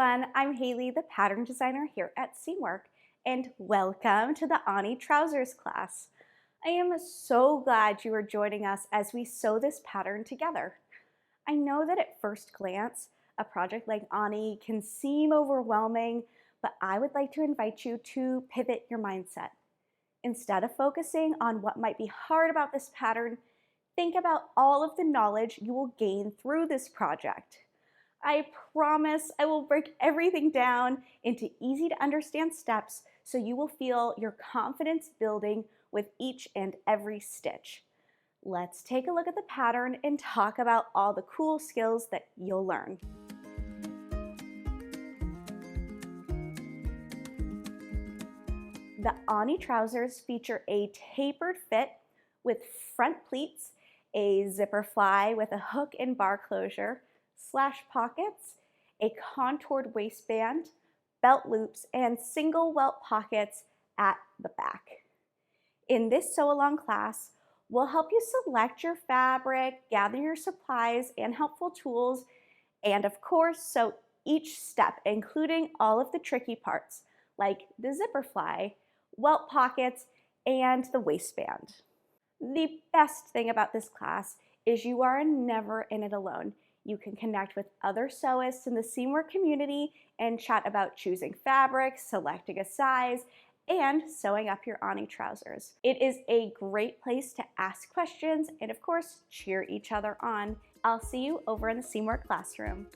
everyone, I'm Haley, the pattern designer here at Seamwork, and welcome to the Ani Trousers class. I am so glad you are joining us as we sew this pattern together. I know that at first glance, a project like Ani can seem overwhelming, but I would like to invite you to pivot your mindset. Instead of focusing on what might be hard about this pattern, think about all of the knowledge you will gain through this project. I promise I will break everything down into easy to understand steps so you will feel your confidence building with each and every stitch. Let's take a look at the pattern and talk about all the cool skills that you'll learn. The Ani trousers feature a tapered fit with front pleats, a zipper fly with a hook and bar closure, slash pockets, a contoured waistband, belt loops, and single welt pockets at the back. In this sew-along class, we'll help you select your fabric, gather your supplies and helpful tools, and of course, sew each step, including all of the tricky parts, like the zipper fly, welt pockets, and the waistband. The best thing about this class is you are never in it alone. You can connect with other sewists in the Seamwork community and chat about choosing fabric, selecting a size, and sewing up your Ani trousers. It is a great place to ask questions and of course, cheer each other on. I'll see you over in the Seamwork classroom.